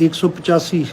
185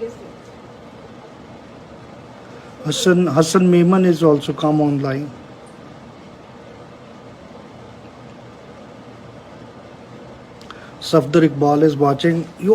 Yes, sir. Hassan Meiman is also come online. Safdar Iqbal is watching. You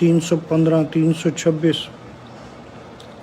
315, 326।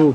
2।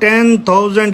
10,000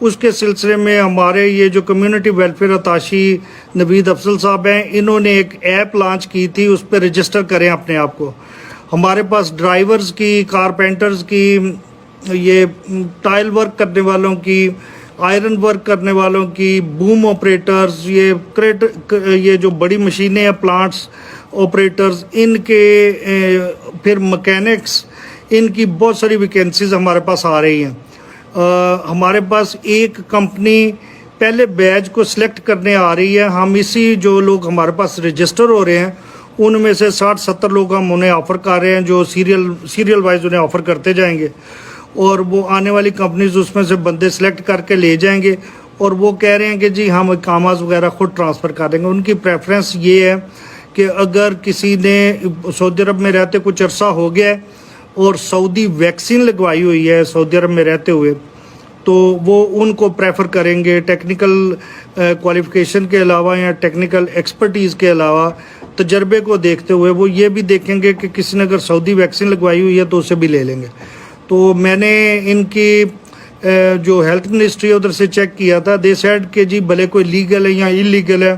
اس کے سلسلے میں ہمارے یہ جو کمیونٹی ویلفیئر اتاشی نوید افضل صاحب ہیں، انہوں نے ایک ایپ لانچ کی تھی، اس پہ رجسٹر کریں اپنے آپ کو. ہمارے پاس ڈرائیورز کی، کارپینٹرز کی، یہ ٹائل ورک کرنے والوں کی، آئرن ورک کرنے والوں کی، بوم آپریٹرز، یہ جو بڑی مشینیں ہیں، پلانٹس آپریٹرز، ان کے پھر مکینکس، ان کی بہت ساری ویکینسیز ہمارے پاس آ رہی ہیں. ہمارے پاس ایک کمپنی پہلے بیچ کو سلیکٹ کرنے آ رہی ہے. ہم اسی جو لوگ ہمارے پاس رجسٹر ہو رہے ہیں ان میں سے 60-70 لوگ ہم انہیں آفر کر رہے ہیں، جو سیریل وائز انہیں آفر کرتے جائیں گے، اور وہ آنے والی کمپنیز اس میں سے بندے سلیکٹ کر کے لے جائیں گے. اور وہ کہہ رہے ہیں کہ جی ہم اقامات وغیرہ خود ٹرانسفر کر دیں گے. ان کی پریفرنس یہ ہے کہ اگر کسی نے سعودی عرب میں رہتے کچھ عرصہ ہو گیا ہے اور سعودی ویکسین لگوائی ہوئی ہے سعودی عرب میں رہتے ہوئے، تو وہ ان کو پریفر کریں گے. ٹیکنیکل کوالیفیکیشن کے علاوہ یا ٹیکنیکل ایکسپرٹیز کے علاوہ تجربے کو دیکھتے ہوئے وہ یہ بھی دیکھیں گے کہ کسی نے اگر سعودی ویکسین لگوائی ہوئی ہے تو اسے بھی لے لیں گے. تو میں نے ان کی جو ہیلتھ منسٹری ادھر سے چیک کیا تھا، دے سیڈ کہ جی بھلے کوئی لیگل ہے یا انلیگل ہے،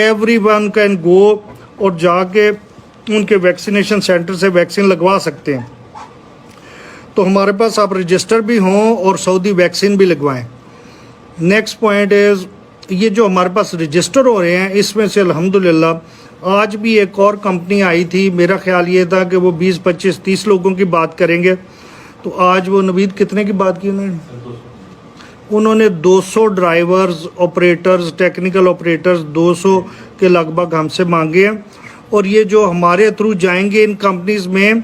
ایوری ون کین گو اور جا کے ان کے ویکسینیشن سینٹر سے ویکسین لگوا سکتے ہیں. تو ہمارے پاس آپ رجسٹر بھی ہوں اور سعودی ویکسین بھی لگوائیں. نیکسٹ پوائنٹ از، یہ جو ہمارے پاس رجسٹر ہو رہے ہیں اس میں سے الحمدللہ آج بھی ایک اور کمپنی آئی تھی. میرا خیال یہ تھا کہ وہ 20, 25, 30 لوگوں کی بات کریں گے، تو آج وہ نوید کتنے کی بات کی انہوں نے 200 ڈرائیورز، آپریٹرز، ٹیکنیکل آپریٹرز 200 کے لگ بھگ ہم سے مانگے ہیں. اور یہ جو ہمارے تھرو جائیں گے ان کمپنیز میں،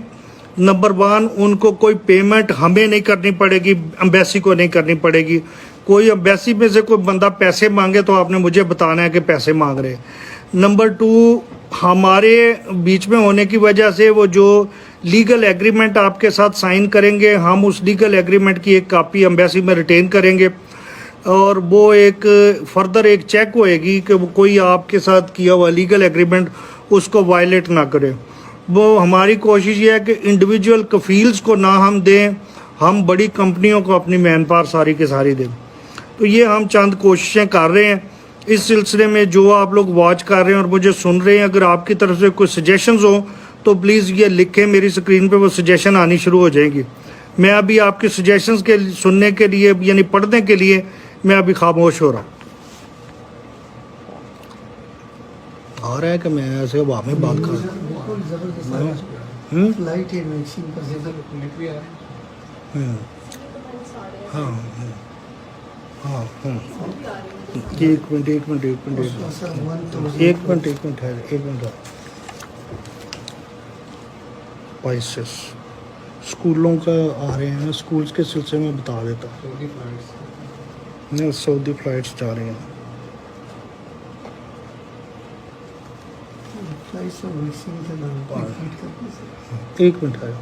نمبر 1 ان کو کوئی پیمنٹ ہمیں نہیں کرنی پڑے گی، امبیسی کو نہیں کرنی پڑے گی. کوئی امبیسی میں سے کوئی بندہ پیسے مانگے تو آپ نے مجھے بتانا ہے کہ پیسے مانگ رہے. نمبر 2، ہمارے بیچ میں ہونے کی وجہ سے وہ جو لیگل ایگریمنٹ آپ کے ساتھ سائن کریں گے، ہم اس لیگل ایگریمنٹ کی ایک کاپی امبیسی میں ریٹین کریں گے، اور وہ ایک فردر ایک چیک ہوئے گی کہ وہ کوئی آپ کے ساتھ کیا ہوا لیگل ایگریمنٹ اس کو وائلیٹ نہ کرے. وہ ہماری کوشش یہ ہے کہ انڈیویجول کفیلز کو نہ ہم دیں، ہم بڑی کمپنیوں کو اپنی مین پاور ساری کے ساری دیں. تو یہ ہم چند کوششیں کر رہے ہیں. اس سلسلے میں جو آپ لوگ واچ کر رہے ہیں اور مجھے سن رہے ہیں، اگر آپ کی طرف سے کوئی سجیشنز ہوں تو پلیز یہ لکھیں، میری اسکرین پہ وہ سجیشن آنی شروع ہو جائیں گی. میں ابھی آپ کی سجیشنز کے سننے کے لیے یعنی پڑھنے کے لیے میں ابھی خاموش ہو رہا ہوں. آ رہا ہے کہ میں ایسے ہوا میں بات کر رہا ہوں. بالکل زبردست لائٹ ہے ویکسین کا زیادہ. ہاں ہاں ہاں ایک منٹ اسپائسز اسکولوں کا آ رہے ہیں، اسکولز کے سلسلے میں بتا دیتا ہوں. سعودی فلائٹس جا رہی ہیں. ایک منٹ ہے.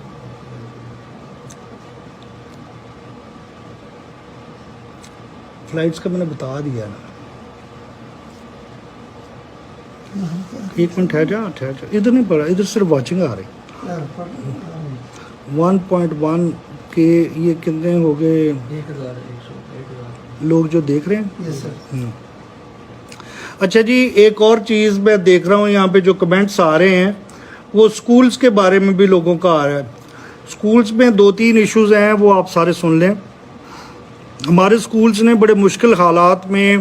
فلائٹس کا میں نے بتا دیا نا. ایک منٹ ٹھہر جا ادھر نہیں پڑا، ادھر صرف واچنگ آ رہی. 1.1 کے یہ کتنے ہو گئے لوگ جو دیکھ رہے ہیں. اچھا جی، ایک اور چیز میں دیکھ رہا ہوں یہاں پہ جو کمنٹس آ رہے ہیں وہ سکولز کے بارے میں بھی لوگوں کا آ رہا ہے. سکولز میں 2-3 ایشوز ہیں، وہ آپ سارے سن لیں. ہمارے سکولز نے بڑے مشکل حالات میں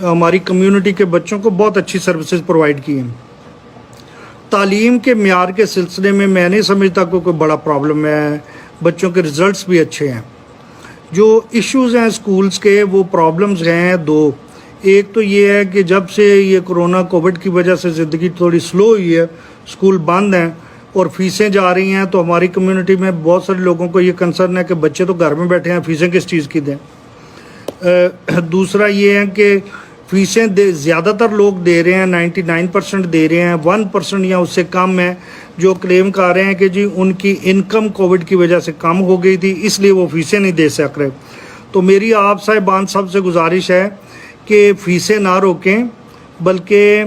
ہماری کمیونٹی کے بچوں کو بہت اچھی سروسز پرووائڈ کی ہیں. تعلیم کے معیار کے سلسلے میں میں نہیں سمجھتا کہ کوئی بڑا پرابلم ہے، بچوں کے رزلٹس بھی اچھے ہیں. جو ایشوز ہیں سکولز کے، وہ پرابلمز ہیں 2. ایک تو یہ ہے کہ جب سے یہ کرونا کووڈ کی وجہ سے زندگی تھوڑی سلو ہوئی ہے، سکول بند ہیں اور فیسیں جا رہی ہیں، تو ہماری کمیونٹی میں بہت سارے لوگوں کو یہ کنسرن ہے کہ بچے تو گھر میں بیٹھے ہیں، فیسیں کس چیز کی دیں. دوسرا یہ ہے کہ فیسیں زیادہ تر لوگ دے رہے ہیں، 99% دے رہے ہیں. 1% یا اس سے کم ہے جو کلیم کر رہے ہیں کہ جی ان کی انکم کووڈ کی وجہ سے کم ہو گئی تھی، اس لیے وہ فیسیں نہیں دے سک رہے. تو میری آپ صاحبان سب سے گزارش ہے کہ فیسیں نہ روکیں، بلکہ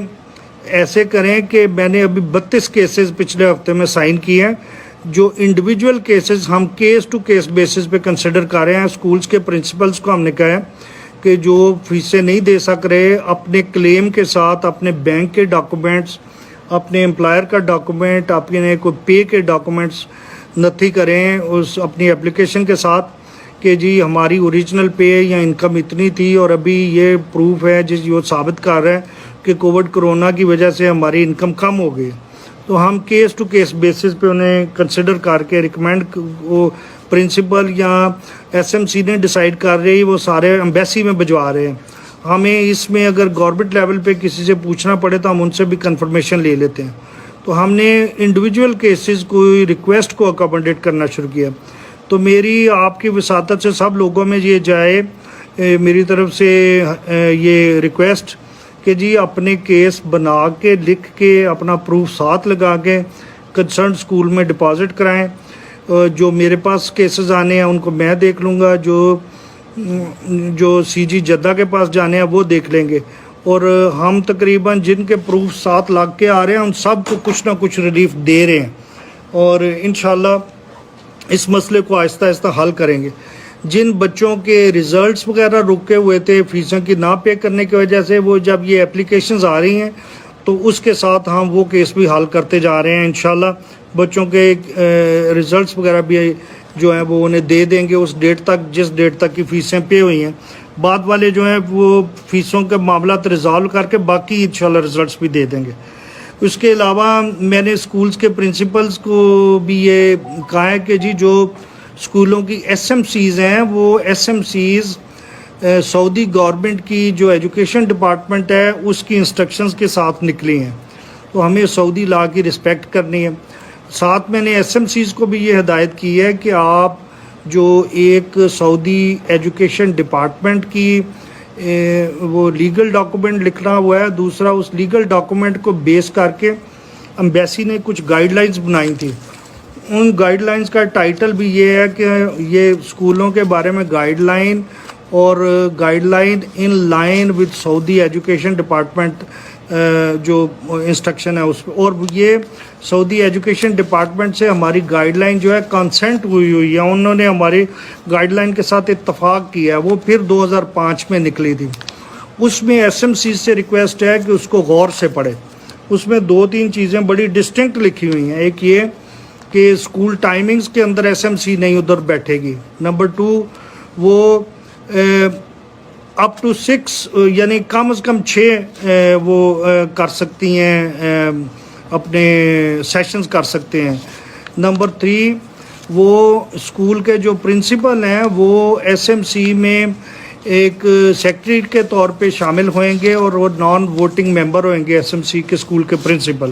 ایسے کریں کہ میں نے ابھی 32 کیسز پچھلے ہفتے میں سائن کیے ہیں جو انڈیویجول کیسز ہم کیس ٹو کیس بیسس پہ کنسیڈر کر رہے ہیں. سکولز کے پرنسپلز کو ہم نے کہا ہے کہ جو فیسیں نہیں دے سک رہے اپنے کلیم کے ساتھ اپنے بینک کے ڈاکومنٹس, اپنے امپلائر کا ڈاکومنٹ, اپنے کوئی پے کے ڈاکومنٹس نتھی کریں اس اپنی اپلیکیشن کے ساتھ کہ جی ہماری اوریجنل پے یا انکم اتنی تھی اور ابھی یہ پروف ہے جس جو ثابت کر رہا ہے کہ کووڈ کرونا کی وجہ سے ہماری انکم کم ہو گئی. تو ہم کیس ٹو کیس بیسس پہ انہیں کنسیڈر کر کے ریکمینڈ وہ پرنسپل یا ایس ایم سی نے ڈیسائیڈ کر رہی وہ سارے ایمبیسی میں بھجوا رہے ہیں. ہمیں اس میں اگر گورنمنٹ لیول پہ کسی سے پوچھنا پڑے تو ہم ان سے بھی کنفرمیشن لے لیتے ہیں. تو ہم نے انڈیویجول کیسز کو ریکویسٹ کو اکوموڈیٹ کرنا شروع کیا. تو میری آپ کی وساطت سے سب لوگوں میں یہ جائے میری طرف سے یہ ریکویسٹ کہ جی اپنے کیس بنا کے لکھ کے اپنا پروف ساتھ لگا کے کنسرن اسکول میں ڈپازٹ کرائیں. جو میرے پاس کیسز آنے ہیں ان کو میں دیکھ لوں گا, جو سی جی جدہ کے پاس جانے ہیں وہ دیکھ لیں گے, اور ہم تقریباً جن کے پروف ساتھ لگ کے آ رہے ہیں ان سب کو کچھ نہ کچھ ریلیف دے رہے ہیں, اور انشاءاللہ اس مسئلے کو آہستہ آہستہ حل کریں گے. جن بچوں کے ریزلٹس وغیرہ رکے ہوئے تھے فیسوں کی نہ پے کرنے کی وجہ سے, وہ جب یہ اپلیکیشنز آ رہی ہیں تو اس کے ساتھ ہم وہ کیس بھی حل کرتے جا رہے ہیں. انشاءاللہ بچوں کے ریزلٹس وغیرہ بھی جو ہیں وہ انہیں دے دیں گے اس ڈیٹ تک جس ڈیٹ تک کی فیسیں پے ہوئی ہیں. بعد والے جو ہیں وہ فیسوں کے معاملات ریزالو کر کے باقی انشاءاللہ ریزلٹس بھی دے دیں گے. اس کے علاوہ میں نے اسکولز کے پرنسپلز کو بھی یہ کہا ہے کہ جی جو اسکولوں کی ایس ایم سیز ہیں وہ ایس ایم سیز سعودی گورنمنٹ کی جو ایجوکیشن ڈپارٹمنٹ ہے اس کی انسٹرکشنز کے ساتھ نکلی ہیں, تو ہمیں سعودی لا کی رسپیکٹ کرنی ہے. ساتھ میں نے ایس ایم سیز کو بھی یہ ہدایت کی ہے کہ آپ جو ایک سعودی ایجوکیشن ڈپارٹمنٹ کی وہ لیگل ڈاکومنٹ لکھنا ہوا ہے, دوسرا اس لیگل ڈاکومنٹ کو بیس کر کے امبیسی نے کچھ گائیڈ لائنز بنائی تھی. ان گائیڈ لائنز کا ٹائٹل بھی یہ ہے کہ یہ اسکولوں کے بارے میں گائیڈ لائن اور guide line in line with Saudi education department جو انسٹرکشن ہے اس پہ, اور یہ سعودی ایجوکیشن ڈپارٹمنٹ سے ہماری گائیڈ لائن جو ہے کنسنٹ ہوئی ہے, انہوں نے ہماری گائیڈ لائن کے ساتھ اتفاق کیا ہے, وہ پھر 2005 میں نکلی تھی. اس میں ایس ایم سی سے ریکویسٹ ہے کہ اس کو غور سے پڑھے. اس میں 2-3 چیزیں بڑی ڈسٹنکٹ لکھی ہوئی ہیں. ایک یہ کہ اسکول ٹائمنگز کے اندر ایس ایم سی نہیں ادھر بیٹھے گی. نمبر 2 وہ اپ ٹو 6 یعنی کم از کم 6 وہ کر سکتی ہیں, اپنے سیشنز کر سکتے ہیں. نمبر 3 وہ اسکول کے جو پرنسپل ہیں وہ ایس ایم سی میں ایک سیکرٹری کے طور پہ شامل ہوئیں گے اور وہ نان ووٹنگ ممبر ہوئیں گے ایس ایم سی کے اسکول کے پرنسپل.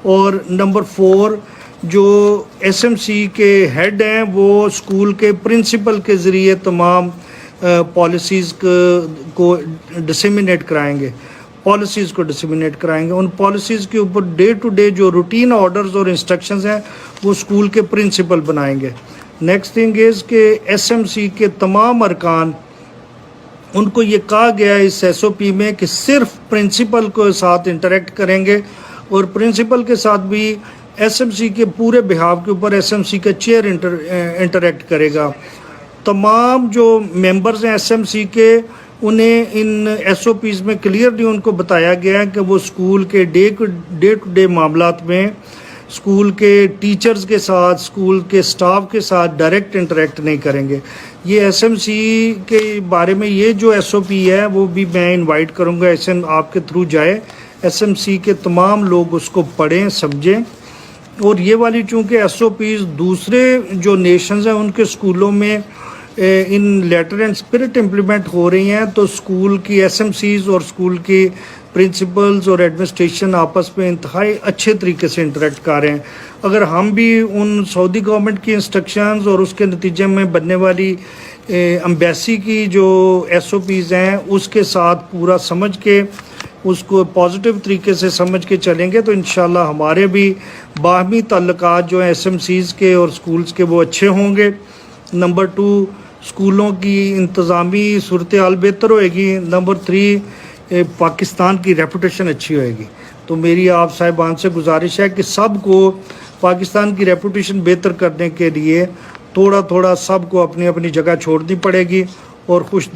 اور نمبر 4 جو ایس ایم سی کے ہیڈ ہیں وہ اسکول کے پرنسپل کے ذریعے تمام پالیسیز کو ڈسیمینیٹ کرائیں گے, ان پالیسیز کے اوپر ڈے ٹو ڈے جو روٹین آرڈرز اور انسٹرکشنز ہیں وہ اسکول کے پرنسپل بنائیں گے. نیکسٹ تھنگ از کہ ایس ایم سی کے تمام ارکان ان کو یہ کہا گیا ہے اس ایس او پی میں کہ صرف پرنسپل کو ساتھ انٹریکٹ کریں گے, اور پرنسپل کے ساتھ بھی ایس ایم سی کے پورے بہاو کے اوپر ایس ایم سی کا چیئر انٹریکٹ کرے گا. تمام جو ممبرز ہیں ایس ایم سی کے انہیں ان ایس او پیز میں کلیئرلی ان کو بتایا گیا ہے کہ وہ اسکول کے ڈے ٹو ڈے معاملات میں اسکول کے ٹیچرز کے ساتھ اسکول کے سٹاف کے ساتھ ڈائریکٹ انٹریکٹ نہیں کریں گے. یہ ایس ایم سی کے بارے میں یہ جو ایس او پی ہے وہ بھی میں انوائٹ کروں گا ایس ایم آپ کے تھرو جائے, ایس ایم سی کے تمام لوگ اس کو پڑھیں سمجھیں. اور یہ والی چونکہ ایس او پیز دوسرے جو نیشنز ہیں ان کے اسکولوں میں ان لیٹر اینڈ اسپرٹ امپلیمنٹ ہو رہی ہیں, تو اسکول کی ایس ایم سیز اور اسکول کی پرنسپلز اور ایڈمنسٹریشن آپس میں انتہائی اچھے طریقے سے انٹریکٹ کر رہے ہیں. اگر ہم بھی ان سعودی گورنمنٹ کی انسٹرکشنز اور اس کے نتیجے میں بننے والی امبیسی کی جو ایس او پیز ہیں اس کے ساتھ پورا سمجھ کے اس کو پازیٹیو طریقے سے سمجھ کے چلیں گے تو انشاءاللہ ہمارے بھی باہمی تعلقات جو ہیں ایس ایم سیز کے اور اسکولز کے وہ اچھے ہوں گے. نمبر 2 اسکولوں کی انتظامی صورتحال بہتر ہوئے گی. نمبر 3 پاکستان کی ریپوٹیشن اچھی ہوئے گی. تو میری آپ صاحبان سے گزارش ہے کہ سب کو پاکستان کی ریپوٹیشن بہتر کرنے کے لیے تھوڑا تھوڑا سب کو اپنی اپنی جگہ چھوڑنی پڑے گی اور خوش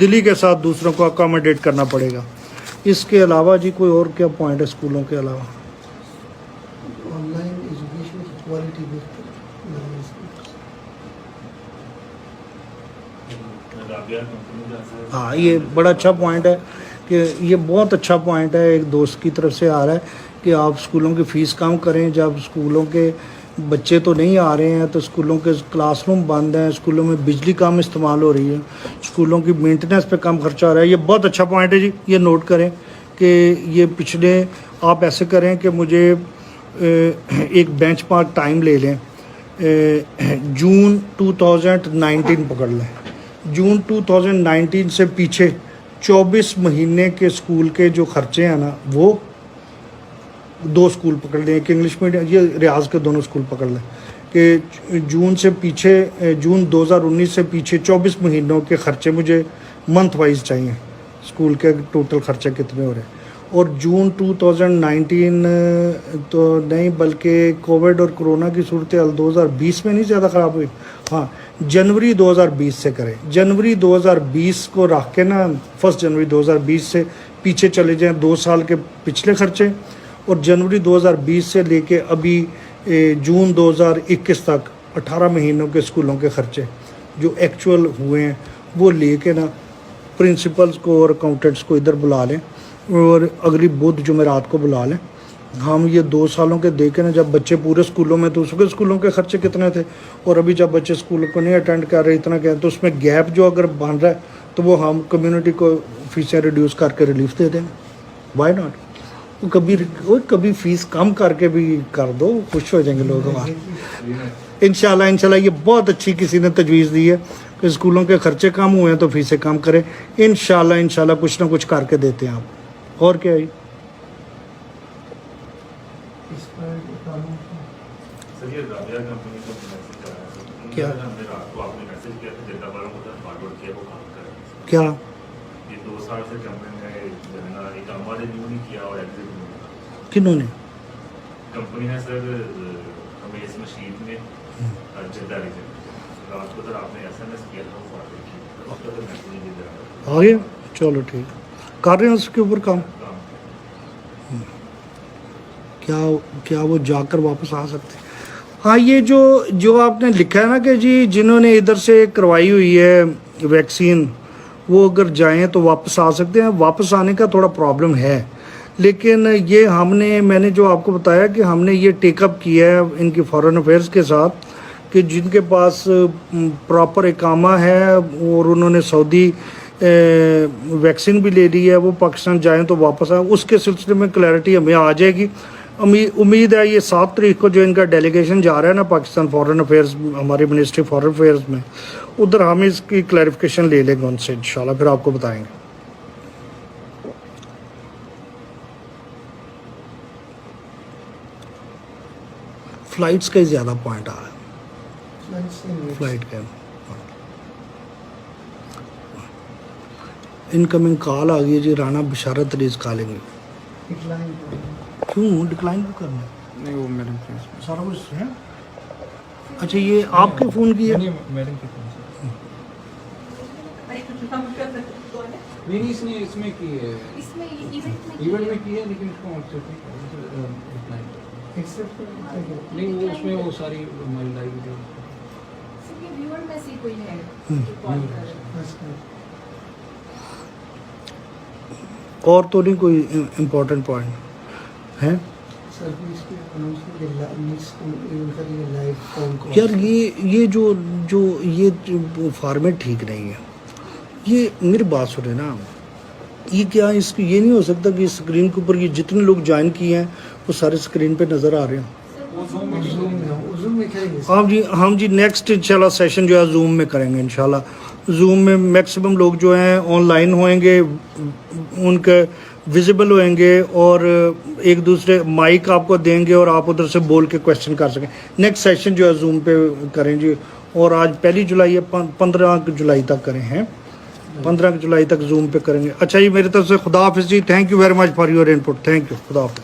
دلی کے ساتھ دوسروں کو اکاموڈیٹ کرنا پڑے گا. اس کے علاوہ جی کوئی اور کیا پوائنٹ ہے اسکولوں کے علاوہ؟ آن لائن ایجوکیشن کی کوالٹی بہتر. ہاں یہ بڑا اچھا پوائنٹ ہے کہ یہ بہت اچھا پوائنٹ ہے ایک دوست کی طرف سے آ رہا ہے کہ آپ اسکولوں کی فیس کم کریں. جب اسکولوں کے بچے تو نہیں آ رہے ہیں تو اسکولوں کے کلاس روم بند ہیں, اسکولوں میں بجلی کم استعمال ہو رہی ہے, اسکولوں کی مینٹننس پہ کم خرچہ آ رہا ہے. یہ بہت اچھا پوائنٹ ہے جی, یہ نوٹ کریں کہ یہ پچھلے آپ ایسے کریں کہ مجھے ایک بینچ مارک ٹائم لے لیں, جون 2019 پکڑ لیں. جون 2019 سے پیچھے 24 مہینے کے اسکول کے جو خرچے ہیں نا وہ 2 اسکول پکڑ لیں, ایک انگلش میڈیم, یہ ریاض کے دونوں اسکول پکڑ لیں کہ جون سے پیچھے, جون 2019 سے پیچھے 24 مہینوں کے خرچے مجھے منتھ وائز چاہیے, اسکول کے ٹوٹل خرچے کتنے ہو رہے ہیں. اور جون 2019 تو نہیں بلکہ کووڈ اور کرونا کی صورتحال 2020 میں نہیں زیادہ خراب ہوئی, ہاں جنوری 2020 سے کریں. جنوری 2020 کو رکھ کے نا 1 جنوری 2020 سے پیچھے چلے جائیں 2 سال کے پچھلے خرچے, اور جنوری 2020 سے لے کے ابھی جون 2021 تک 18 مہینوں کے اسکولوں کے خرچے جو ایکچول ہوئے ہیں وہ لے کے نا پرنسپلز کو اور اکاؤنٹنٹس کو ادھر بلا لیں اور اگلی بدھ جمعرات کو بلا لیں. ہم یہ 2 سالوں کے دیکھیں نا جب بچے پورے اسکولوں میں تو اس کے اسکولوں کے خرچے کتنے تھے, اور ابھی جب بچے اسکول کو نہیں اٹینڈ کر رہے اتنا کہیں تو اس میں گیپ جو اگر بن رہا ہے تو وہ ہم کمیونٹی کو فیسیں ریڈیوس کر کے ریلیف دے دیں. وائی ناٹ, کبھی فیس کم کر کے بھی کر دو, خوش ہو جائیں گے لوگ ہمارے. انشاءاللہ یہ بہت اچھی کسی نے تجویز دی ہے کہ اسکولوں کے خرچے کم ہوئے ہیں تو فیسیں کم کریں. انشاءاللہ کچھ نہ کچھ کر کے دیتے ہیں آپ. اور کیا ہے کیا کیا کنہوں نے کمپنی ہے سر ہمیں اس مشین میں جدہ ریجن رات کو سر آپ نے ایس ایم ایس کیا تھا آ گیا. چلو ٹھیک کر رہے ہیں اس کے اوپر کام. کیا وہ جا کر واپس آ سکتے ہیں؟ ہاں یہ جو آپ نے لکھا ہے نا کہ جی جنہوں نے ادھر سے کروائی ہوئی ہے ویکسین وہ اگر جائیں تو واپس آ سکتے ہیں. واپس آنے کا تھوڑا پرابلم ہے, لیکن یہ میں نے جو آپ کو بتایا کہ ہم نے یہ ٹیک اپ کیا ہے ان کی فارن افیئرس کے ساتھ کہ جن کے پاس پراپر اقامہ ہے اور انہوں نے سعودی ویکسین بھی لے لی ہے وہ پاکستان جائیں تو واپس آئیں. اس کے سلسلے میں کلیئرٹی ہمیں آ جائے گی. امید ہے یہ 7 تاریخ کو جو ان کا ڈیلیگیشن جا رہا ہے نا پاکستان فارن افیئرز ہماری منسٹری فارن افیئرز میں ادھر ہم اس کی کلیریفیکیشن لے لیں گے ان سے انشاءاللہ, پھر آپ کو بتائیں گے. فلائٹس کا ہی زیادہ پوائنٹ آ رہا ہے, فلائٹ کا انکمنگ کال آ گئی ہے جی. رانا بشارت علیز کالیں گے. کیوں ڈکلائن کیوں کرنا ہے؟ نہیں وہ میڈم کے سارا کچھ ہے. اچھا یہ آپ کے فون کی ہے؟ میڈم کے فون سے نہیں اس میں کی ہے, ایونٹ میں کی ہے لیکن اس کو نہیں وہ اس میں وہ ساری ہماری لائیو ویڈیو اور تو نہیں کوئی امپورٹنٹ پوائنٹ ہے یار. یہ جو فارمیٹ ٹھیک نہیں ہے. یہ میری بات سنیں نا, یہ کیا اس کی یہ نہیں ہو سکتا کہ اسکرین کے اوپر یہ جتنے لوگ جوائن کیے ہیں وہ سارے اسکرین پہ نظر آ رہے ہیں. ہم جی نیکسٹ انشاءاللہ سیشن جو ہے زوم میں کریں گے انشاءاللہ. زوم میں میکسیمم لوگ جو ہیں آن لائن ہوئیں گے, ان کے ویزیبل ہوئیں گے اور ایک دوسرے مائک آپ کو دیں گے اور آپ ادھر سے بول کے کویشچن کر سکیں. نیکسٹ سیشن جو ہے زوم پہ کریں جی. اور آج 1 جولائی ہے, 15 جولائی تک کریں ہیں, 15 جولائی تک زوم پہ کریں گے. اچھا جی میری طرف سے خدا حافظ جی. Thank you very much for your input. Thank you. خدا حافظ.